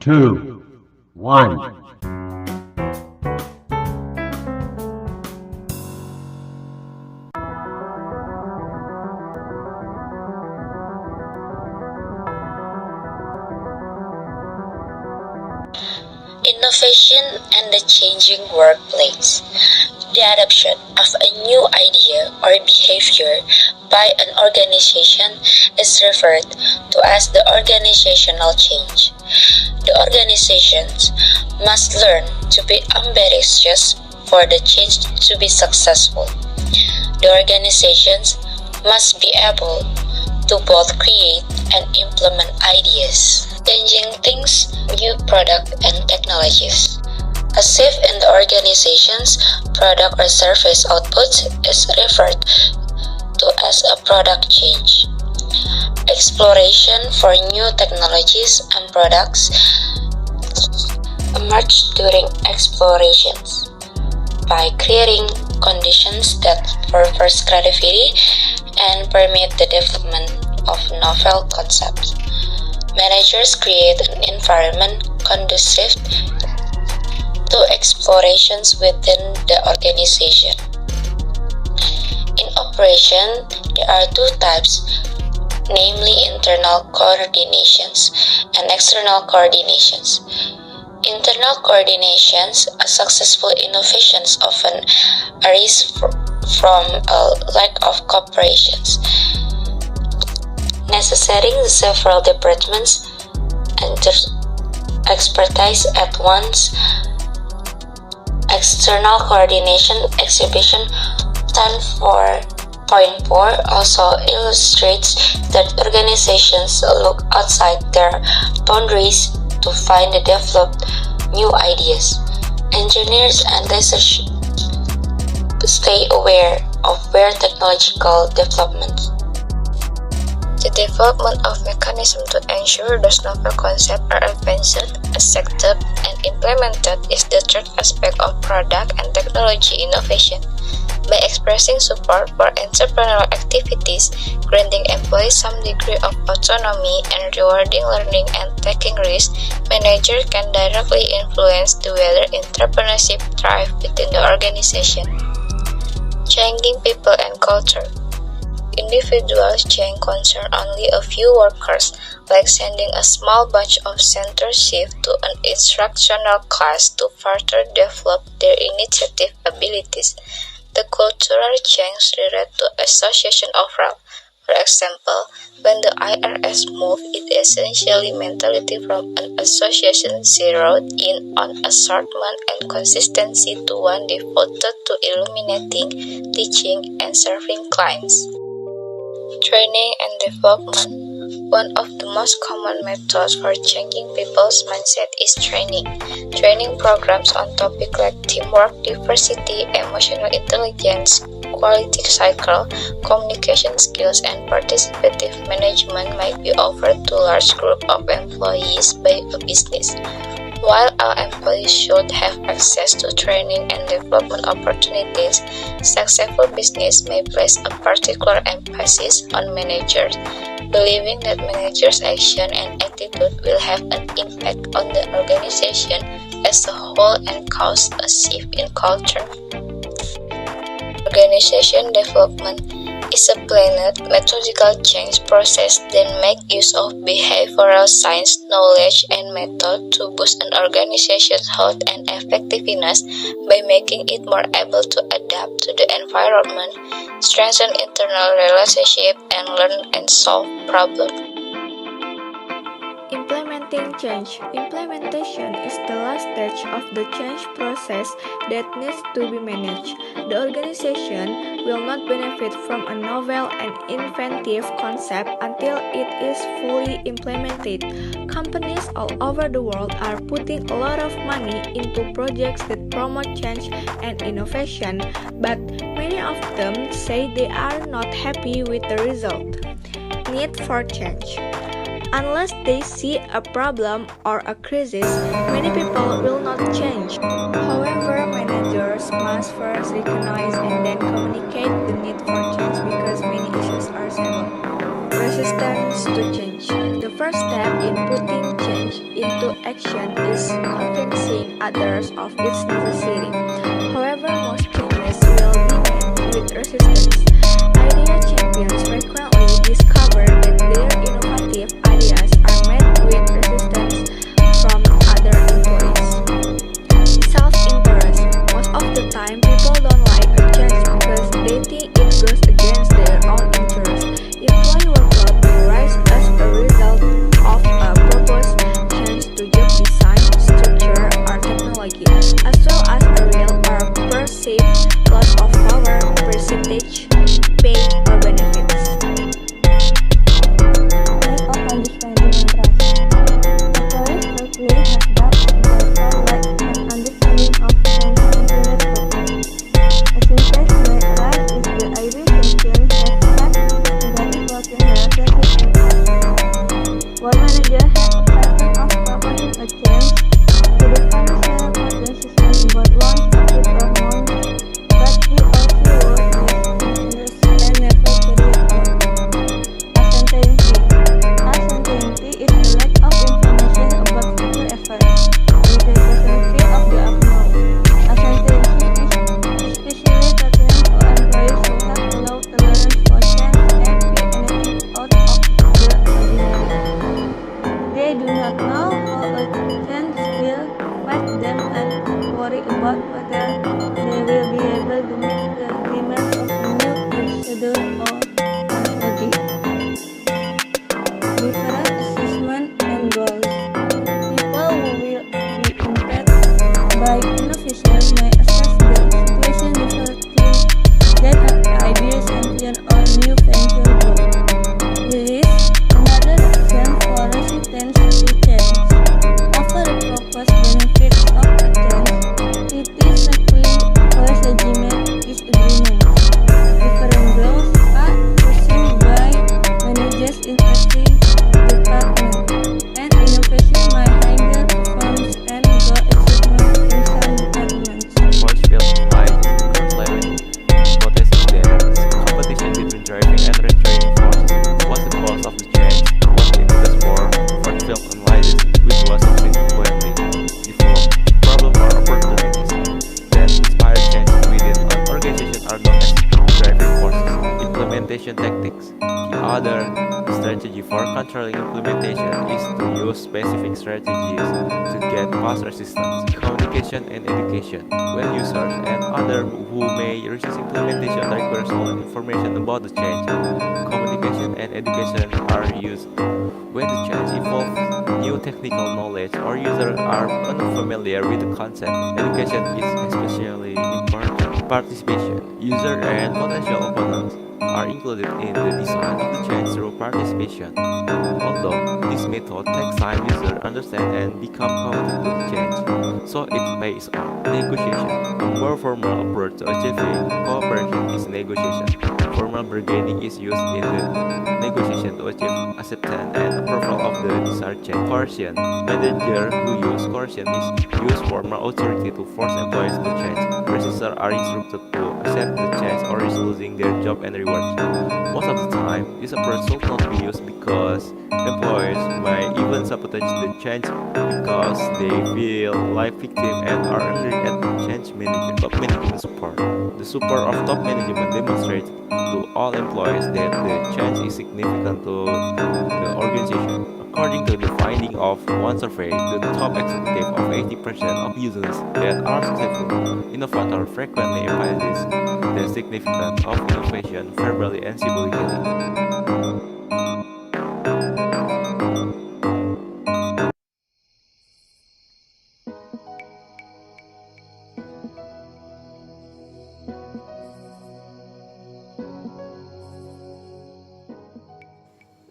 two, one. Innovation and the changing workplace. The adoption of a new idea or behavior by an organization is referred to as the organizational change. The organizations must learn to be ambitious for the change to be successful. The organizations must be able to both create and implement ideas, changing things, new product and technologies. A shift in the organization's product or service output is referred to as a product change. Exploration for new technologies and products emerge during explorations by creating conditions that furthers creativity and permit the development of novel concepts. Managers create an environment conducive to explorations within the organization. In operation, there are two types, namely internal coordinations and external coordinations. Internal coordinations, successful innovations often arise from a lack of cooperation, necessitating several departments and expertise at once. External coordination exhibition 10.4 also illustrates that organizations look outside their boundaries to find and develop new ideas. Engineers and researchers stay aware of where technological developments. The development of mechanisms to ensure those novel concepts are advanced, accepted, and implemented is the third aspect of product and technology innovation. By expressing support for entrepreneurial activities, granting employees some degree of autonomy, and rewarding learning and taking risks, managers can directly influence whether entrepreneurship thrives within the organization. Changing people and culture. Individuals change concern only a few workers, like sending a small batch of center shift to an instructional class to further develop their initiative abilities. The cultural change related to association overall. For example, when the IRS moved its essentially mentality from an association zeroed in on assortment and consistency to one devoted to illuminating, teaching, and serving clients. Training and development. One of the most common methods for changing people's mindset is training. Training programs on topics like teamwork, diversity, emotional intelligence, quality cycle, communication skills, and participative management might be offered to large groups of employees by a business. While all employees should have access to training and development opportunities, successful business may place a particular emphasis on managers, believing that managers' action and attitude will have an impact on the organization as a whole and cause a shift in culture. Organization development is a planned, methodical change process that makes use of behavioral science knowledge and method to boost an organization's health and effectiveness by making it more able to adapt to the environment, strengthen internal relationships, and learn and solve problems. Implementing change. Implementation is the last stage of the change process that needs to be managed. The organization will not benefit from a novel and inventive concept until it is fully implemented. Companies all over the world are putting a lot of money into projects that promote change and innovation, but many of them say they are not happy with the result. Need for change. Unless they see a problem or a crisis, many people will not change. However, managers must first recognize and then communicate the need for change because many issues are settled. Resistance to change. The first step in putting change into action is convincing others of its necessity. However, most changes will be met with resistance. Idea champions frequently discover that their innovative ideas are met with resistance from other employees. Self-interest. Most of the time, people don't like a change because they think it goes against their own interest. Employee workload may rise as a result of a proposed change to job design, structure, or technology, as well as a real or perceived loss of power, prestige, pay, or benefits. Lack of understanding and trust. Employees frequently have doubts about their lack of understanding of change in the network. A synthesis may arise if the idea champion has had negative working relationship in the past. One manager had a pattern of proposing a change to the financial organization about one topic or more, but he or she was misunderstood and never carried out. Uncertainty. Uncertainty is the lack of information about future events. It represents fear of the unknown. Uncertainty is especially threatening for employees who have a low tolerance for change and fear anything out of the ordinary. They do not know how a change will affect them and worry about whether they will be able to meet the demands of a new procedure or technology. Different assessment and goals. People who will be impacted by innovation may assess the situation differently than an idea champion or new venture group. This is another reason for resistance to change. Over the proposed benefits of a change, it is likely cause disagreements. Different goals are pursued by managers in every department, and innovation might hinder performance and goal achievement in some departments. Force field lies clarity. Protesting there, competition between driving and retraining forces. What's the cause of the change? What's the impetus for force field analysis, which was subsequently developed? Problem or opportunities that inspire change within an organization are known as driving forces. Implementation tactics. The other strategy for controlling implementation is to use specific strategies to get fast resistance. Communication and education. When users and others who may resist implementation requires all information about the change, communication and education are used. When the change involves new technical knowledge or users are unfamiliar with the concept, education is especially important. Participation. Users and potential opponents are included in the design of the change through participation. Although this method takes time, users understand and become committed to the change, so it pays off. Negotiation. A more formal approach to achieving cooperation is negotiation. Formal bargaining is used in the negotiation to achieve acceptance and approval of the desired change. Coercion. Manager who use coercion use formal authority to force employees to change. Resistors are instructed to accept the change or risk losing their job and rewards. Most of the time, this approach should not be used because employers might even sabotage the change because they feel like victims and are angry at the change manager. Top management support. The support of top management demonstrates to all employees that the change is significant to the organization. According to the finding of one survey, the top executive of 80% of users that are successful innovators frequently emphasize the significance of innovation verbally and symbolically.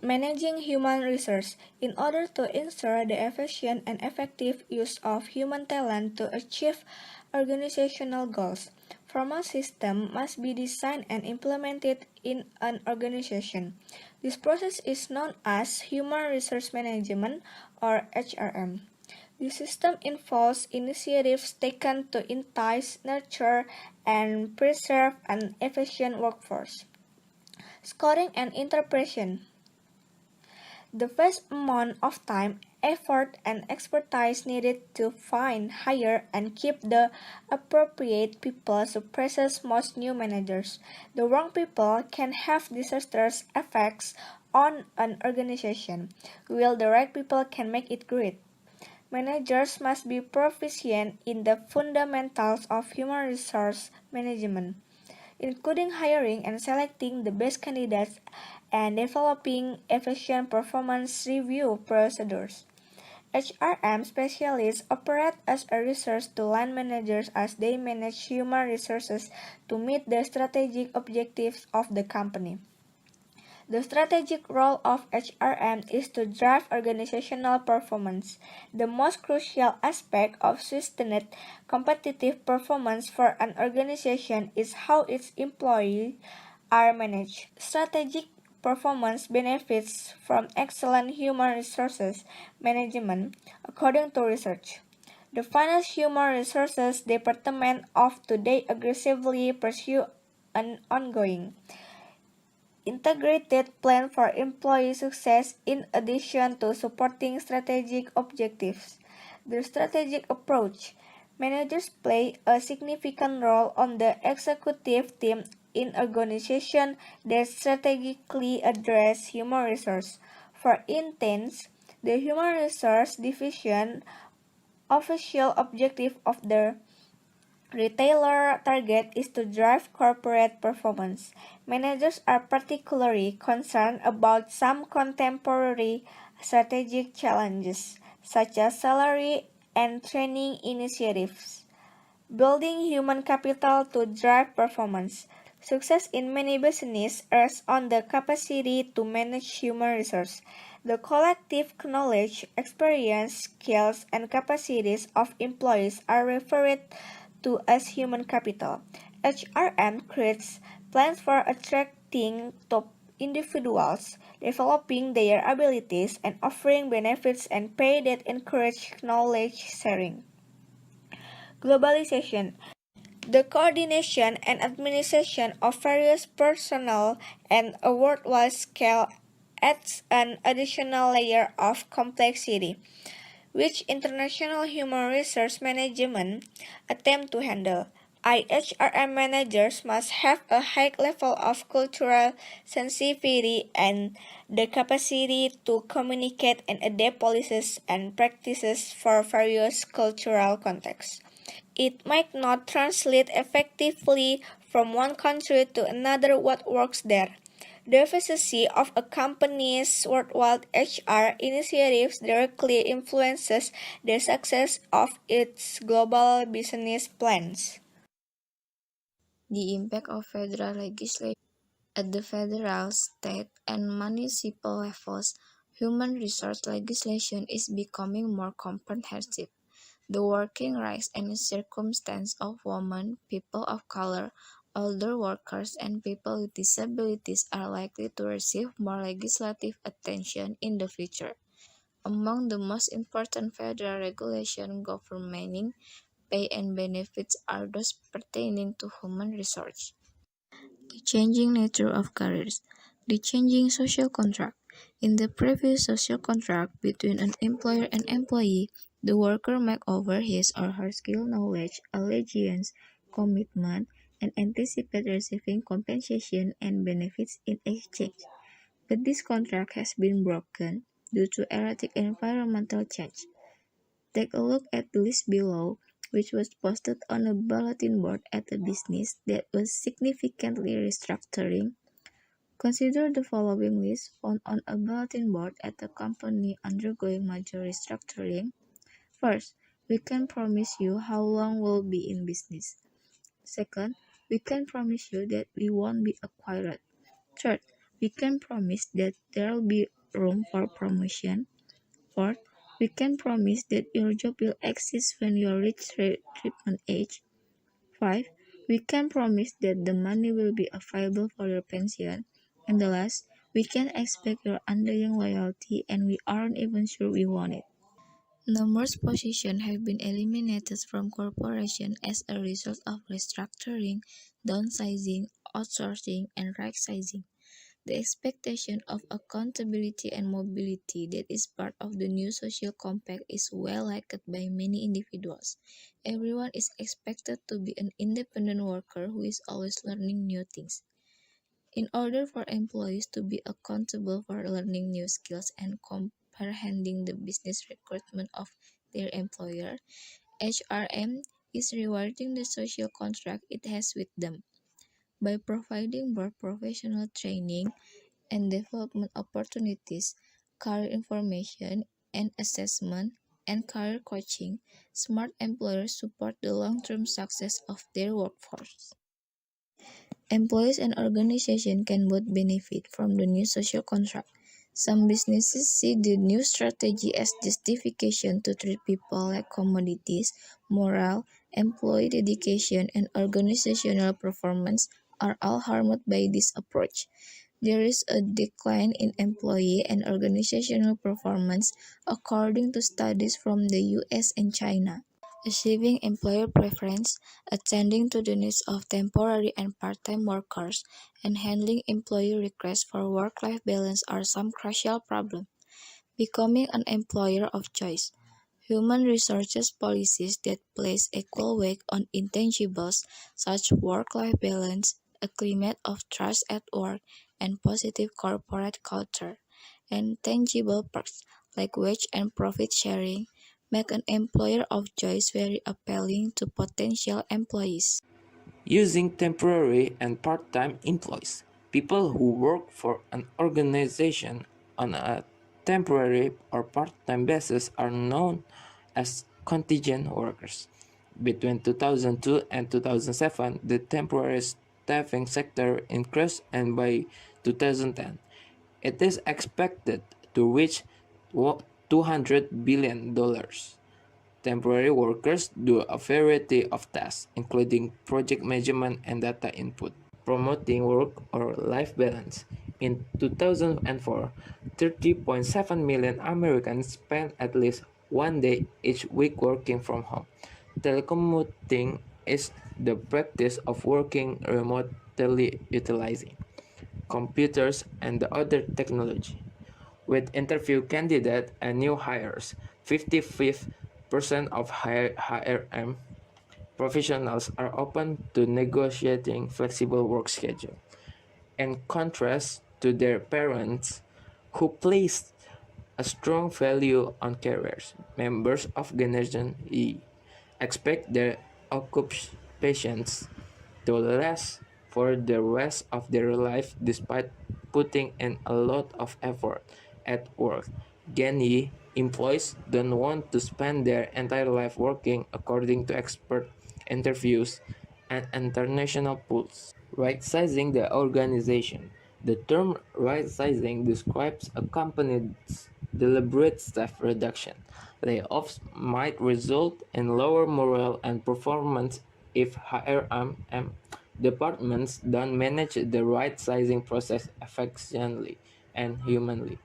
Managing human resources. In order to ensure the efficient and effective use of human talent to achieve organizational goals, formal systems must be designed and implemented in an organization. This process is known as Human Resource Management or HRM. The system involves initiatives taken to entice, nurture, and preserve an efficient workforce. Scoring and interpretation. The vast amount of time, effort, and expertise needed to find, hire, and keep the appropriate people suppresses most new managers. The wrong people can have disastrous effects on an organization, while the right people can make it great. Managers must be proficient in the fundamentals of human resource management, including hiring and selecting the best candidates and developing efficient performance review procedures. HRM specialists operate as a resource to line managers as they manage human resources to meet the strategic objectives of the company. The strategic role of HRM is to drive organizational performance. The most crucial aspect of sustained competitive performance for an organization is how its employees are managed. Strategic performance benefits from excellent human resources management, according to research. The Finance Human Resources Department of today aggressively pursue an ongoing integrated plan for employee success in addition to supporting strategic objectives. The strategic approach. Managers play a significant role on the executive team in organizations that strategically address human resource. For instance, the human resource division official objective of the retailer target is to drive corporate performance. Managers are particularly concerned about some contemporary strategic challenges, such as salary and training initiatives. Building human capital to drive performance. Success in many businesses rests on the capacity to manage human resources. The collective knowledge, experience, skills, and capacities of employees are referred to as human capital. HRM creates plans for attracting top individuals, developing their abilities, and offering benefits and pay that encourage knowledge sharing. Globalization. The coordination and administration of various personnel and a worldwide scale adds an additional layer of complexity, which international human resource management attempt to handle. IHRM managers must have a high level of cultural sensitivity and the capacity to communicate and adapt policies and practices for various cultural contexts. It might not translate effectively from one country to another what works there. The efficiency of a company's worldwide HR initiatives directly influences the success of its global business plans. The impact of federal legislation. At the federal, state, and municipal levels, human resource legislation is becoming more comprehensive. The working rights and circumstances of women, people of color, older workers, and people with disabilities are likely to receive more legislative attention in the future. Among the most important federal regulations governing pay and benefits are those pertaining to human resources. The changing nature of careers. The changing social contract. In the previous social contract between an employer and employee, the worker might offer his or her skill, knowledge, allegiance, commitment, and anticipate receiving compensation and benefits in exchange. But this contract has been broken due to erratic environmental change. Take a look at the list below, which was posted on a bulletin board at a business that was significantly restructuring. Consider the following list found on a bulletin board at a company undergoing major restructuring. First, we can promise you how long we'll be in business. Second, we can promise you that we won't be acquired. Third, we can promise that there'll be room for promotion. Fourth, we can promise that your job will exist when you reach retirement age. 5. We can promise that the money will be available for your pension. And the last, we can expect your undying loyalty and we aren't even sure we want it. Numerous positions have been eliminated from corporations as a result of restructuring, downsizing, outsourcing, and right-sizing. The expectation of accountability and mobility that is part of the new social compact is well liked by many individuals. Everyone is expected to be an independent worker who is always learning new things. In order for employees to be accountable for learning new skills and comprehending the business recruitment of their employer, HRM is rewarding the social contract it has with them. By providing both professional training and development opportunities, career information and assessment, and career coaching, smart employers support the long-term success of their workforce. Employees and organizations can both benefit from the new social contract. Some businesses see the new strategy as justification to treat people like commodities. Morale, employee dedication, and organizational performance are all harmed by this approach. There is a decline in employee and organizational performance according to studies from the US and China. Achieving employer preference, attending to the needs of temporary and part-time workers, and handling employee requests for work-life balance are some crucial problems. Becoming an employer of choice. Human resources policies that place equal weight on intangibles such work-life balance, a climate of trust at work, and positive corporate culture, and tangible perks like wage and profit sharing make an employer of choice very appealing to potential employees. Using temporary and part-time employees. People who work for an organization on a temporary or part-time basis are known as contingent workers. Between 2002 and 2007, the temporary staffing sector increased, and by 2010, it is expected to reach $200 billion. Temporary workers do a variety of tasks, including project management and data input, promoting work or life balance. In 2004, 30.7 million Americans spent at least one day each week working from home. Telecommuting is the practice of working remotely utilizing computers and other technology. With interview candidates and new hires, 55% of HRM professionals are open to negotiating flexible work schedule. In contrast to their parents, who placed a strong value on careers, members of Generation E expect their occupations to last for the rest of their life despite putting in a lot of effort at work. Gen Y employees don't want to spend their entire life working according to expert interviews and international pools. Right-sizing the organization. The term right-sizing describes a company's deliberate staff reduction. Layoffs might result in lower morale and performance if HRM departments don't manage the right-sizing process efficiently and humanly.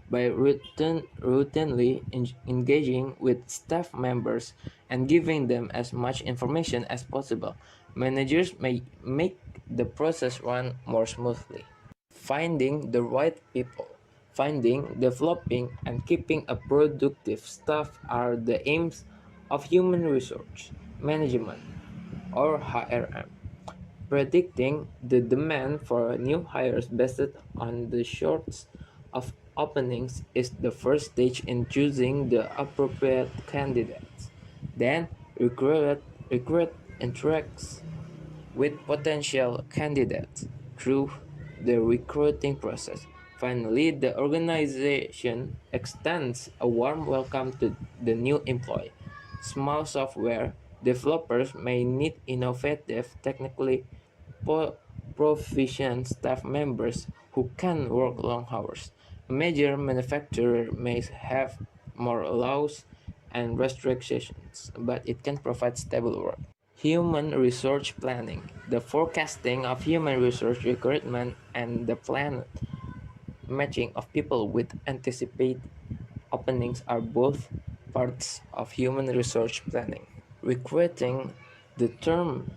By routinely engaging with staff members and giving them as much information as possible, managers may make the process run more smoothly. Finding the right people. Finding, developing, and keeping a productive staff are the aims of human resource management, or HRM. Predicting the demand for new hires based on the sorts of openings is the first stage in choosing the appropriate candidates. Then, recruit interacts with potential candidates through the recruiting process. Finally, the organization extends a warm welcome to the new employee. Small software developers may need innovative, technically proficient staff members who can work long hours. A major manufacturer may have more laws and restrictions, but it can provide stable work. Human resource planning. The forecasting of human resource recruitment and the planned matching of people with anticipated openings are both parts of human resource planning. Recruiting, the term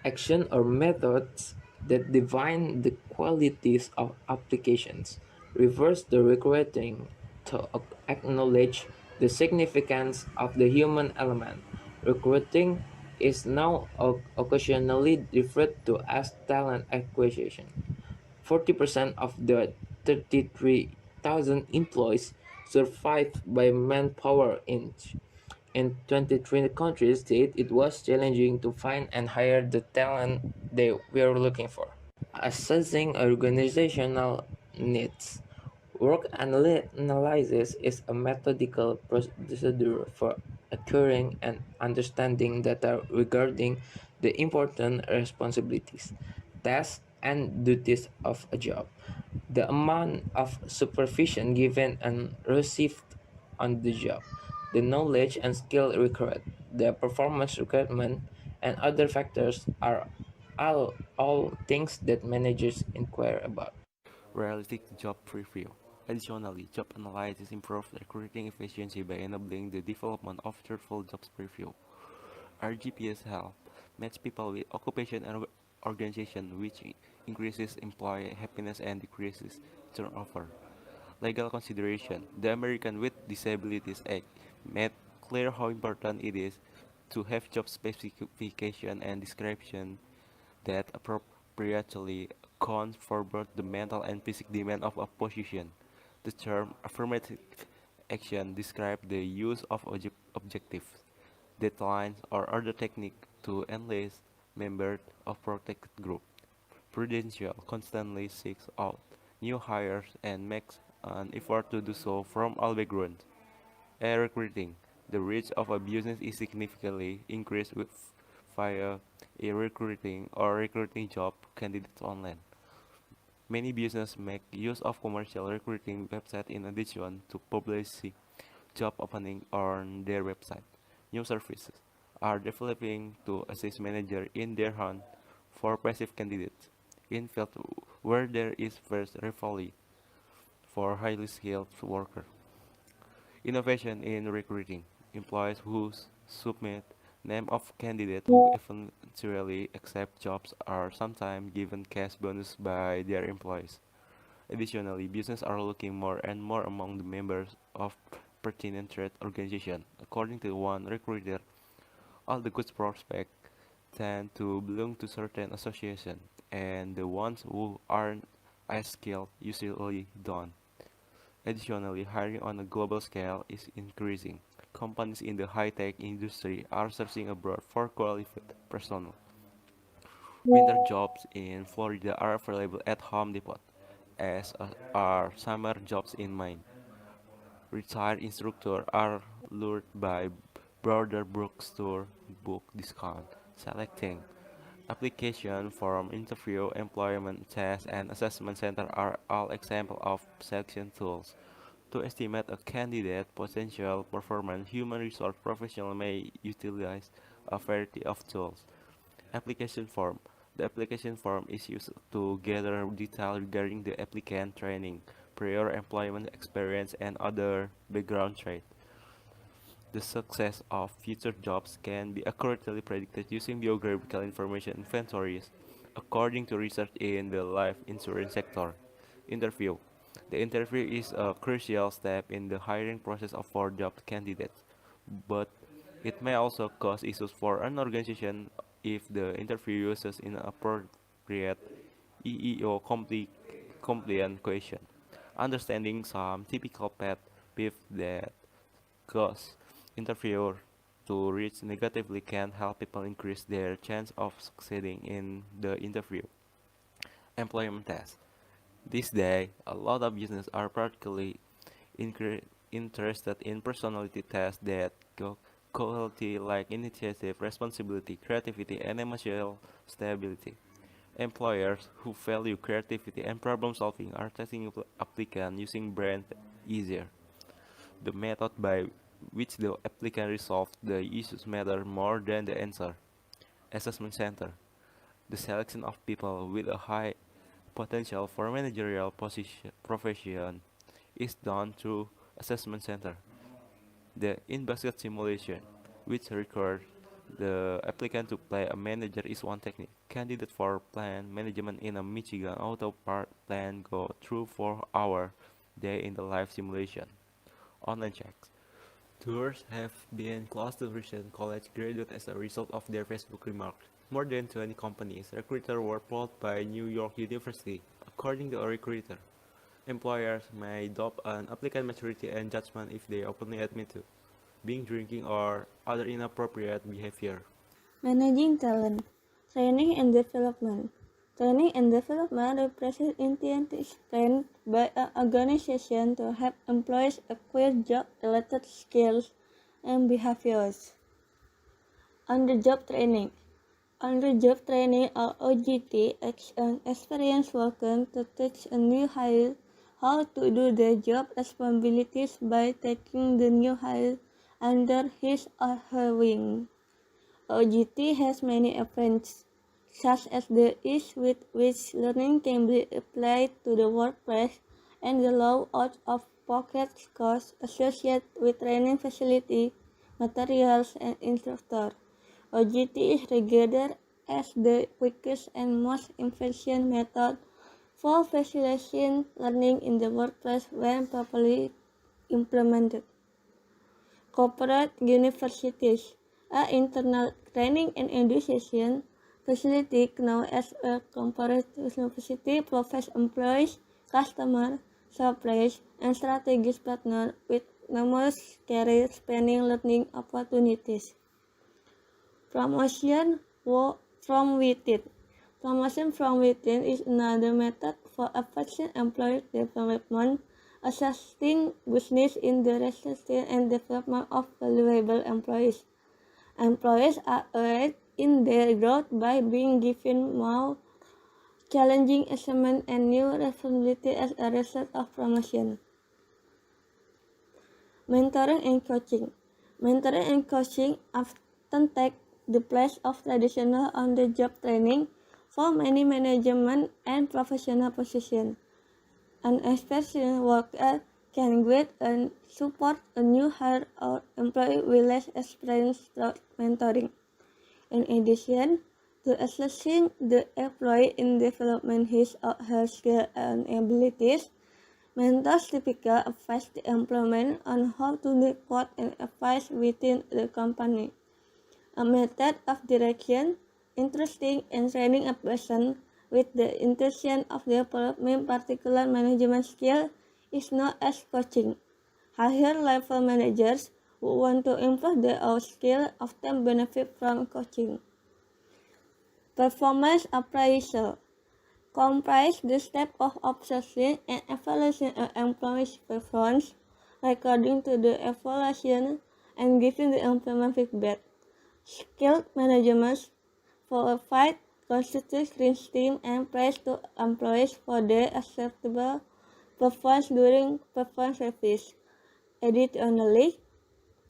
action or methods that define the qualities of applications. Reverse the recruiting to acknowledge the significance of the human element. Recruiting is now occasionally referred to as talent acquisition. 40% of the 33,000 employees survived by manpower in 23 countries said it was challenging to find and hire the talent they were looking for. Assessing organizational needs. Work analysis is a methodical procedure for acquiring and understanding data regarding the important responsibilities, tasks, and duties of a job. The amount of supervision given and received on the job, the knowledge and skill required, the performance requirement, and other factors are all things that managers inquire about. Realistic job preview. Additionally, job analysis improves recruiting efficiency by enabling the development of truthful jobs preview. RGPS help match people with occupation and organization, which increases employee happiness and decreases turnover. Legal consideration. The American with Disabilities Act made clear how important it is to have job specification and description that appropriately accounts for both the mental and physical demand of a position. The term affirmative action describes the use of objectives, deadlines, or other technique to enlist members of protected group. Prudential constantly seeks out new hires and makes an effort to do so from all backgrounds. Recruiting. The reach of a business is significantly increased with via recruiting or recruiting job candidates online. Many businesses make use of commercial recruiting websites in addition to publishing job opening on their website. New services are developing to assist managers in their hunt for passive candidates in fields where there is first rivalry for highly skilled workers. Innovation in recruiting. Employees who submit name of candidates who eventually accept jobs are sometimes given cash bonus by their employees. Additionally, businesses are looking more and more among the members of pertinent trade organization. According to one recruiter, all the good prospects tend to belong to certain association, and the ones who aren't as skilled usually don't. Additionally, hiring on a global scale is increasing. Companies in the high-tech industry are searching abroad for qualified personnel. Winter jobs in Florida are available at Home Depot, as are summer jobs in Maine. Retired instructors are lured by broader bookstore book discount. Selecting application form, interview, employment test, and assessment center are all examples of selection tools. To estimate a candidate potential performance, human resource professionals may utilize a variety of tools. Application form. The application form is used to gather detail regarding the applicant training, prior employment experience, and other background traits. The success of future jobs can be accurately predicted using biographical information inventories, according to research in the life insurance sector. Interview. The interview is a crucial step in the hiring process of for job candidates, but it may also cause issues for an organization if the interview uses inappropriate EEO compliant question. Understanding some typical pet peeves that cause interviewer to reach negatively can help people increase their chance of succeeding in the interview. Employment test. This day, a lot of businesses are particularly interested in personality tests that go quality like initiative, responsibility, creativity, and emotional stability. Employers who value creativity and problem solving are testing applicants using brain easier. The method by which the applicant resolved the issues matter more than the answer. Assessment center. The selection of people with a high potential for managerial profession is done through assessment center. The in-basket simulation, which requires the applicant to play a manager, is one technique. candidate for plant management in a Michigan auto part plant go through 4 hour day in the live simulation. Online checks. Tours have been closed to recent college graduates as a result of their Facebook remarks. More than 20 companies recruiters were polled by New York University, according to a recruiter. Employers may doubt an applicant maturity and judgment if they openly admit to being drinking or other inappropriate behavior. Managing talent, training and development. Training and development represent initiatives planned by an organization to help employees acquire job-related skills and behaviors. On-the-job training. On-the-job training or OJT is an experienced worker to teach a new hire how to do their job responsibilities by taking the new hire under his or her wing. OJT has many advantages, such as the ease with which learning can be applied to the workplace and the low out-of-pocket costs associated with training facility, materials, and instructor. OJT is regarded as the quickest and most efficient method for facilitating learning in the workplace when properly implemented. Corporate universities, an internal training and education facility known as a corporate university, provides employees, customers, suppliers, and strategic partners with numerous career-spanning learning opportunities. Promotion from within. Promotion from within is another method for effective employee development, assisting business in the retention and development of valuable employees. Employees are aided in their growth by being given more challenging assignments and new responsibilities as a result of promotion. Mentoring and coaching. Mentoring and coaching often take the place of traditional on-the-job training for many management and professional positions. An experienced worker can guide and support a new hire or employee with less experience through mentoring. In addition to assisting the employee in developing his or her skills and abilities, mentors typically advise the employee on how to report and advise within the company. A method of direction, interesting and training a person with the intention of developing particular management skill is known as coaching. Higher level managers who want to improve their own skill often benefit from coaching. Performance appraisal comprise the step of observing and evaluating an employee's performance, recording to the evaluation, and giving the employee feedback. Skilled management provide constructive criticism and praise to employees for their acceptable performance during performance reviews. Additionally,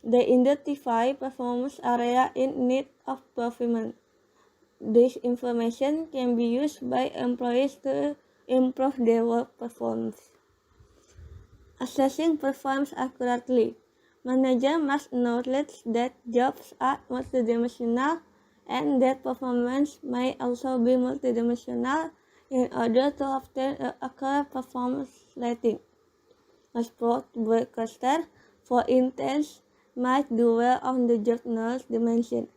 they identify performance areas in need of improvement. This information can be used by employees to improve their work performance. Assessing performance accurately. Managers must acknowledge that jobs are multidimensional and that performance may also be multidimensional in order to obtain an accurate performance rating. A sport broadcaster, for instance, might do well on the job knowledge dimension.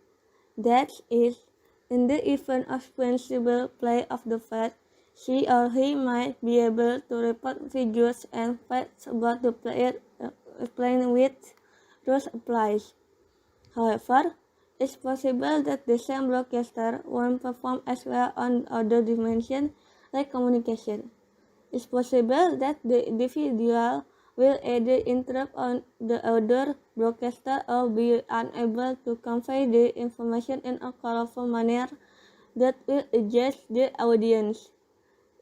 That is, in the event of sensible play of the field, she or he might be able to report figures and facts about the player playing with rules applies. However, it's possible that the same broadcaster won't perform as well on other dimensions like communication. It's possible that the individual will either interrupt on the other broadcaster or be unable to convey the information in a colorful manner that will engage the audience.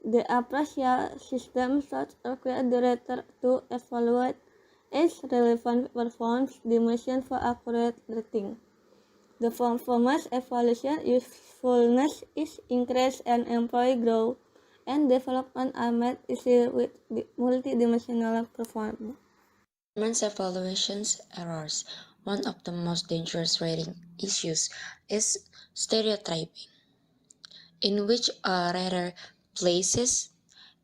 The appraisal system should require the rater to evaluate each relevant performance dimension for accurate rating. The performance evaluation usefulness is increased and employee growth and development are made easier with multidimensional performance. Performance evaluations errors. One of the most dangerous rating issues is stereotyping. in which a rater places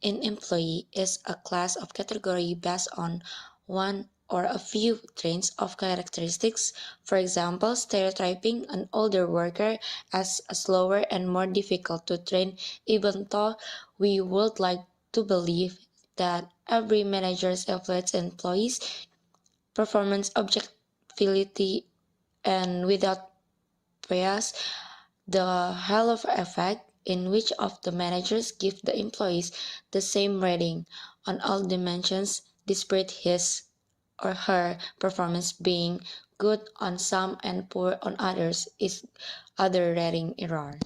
an employee is a class of category based on one or a few traits of characteristics. For example, stereotyping an older worker as a slower and more difficult to train, even though we would like to believe that every manager evaluates employees' performance objectively and without bias. The halo effect, in which of the managers give the employees the same rating on all dimensions despite his or her performance being good on some and poor on others, is other rating error.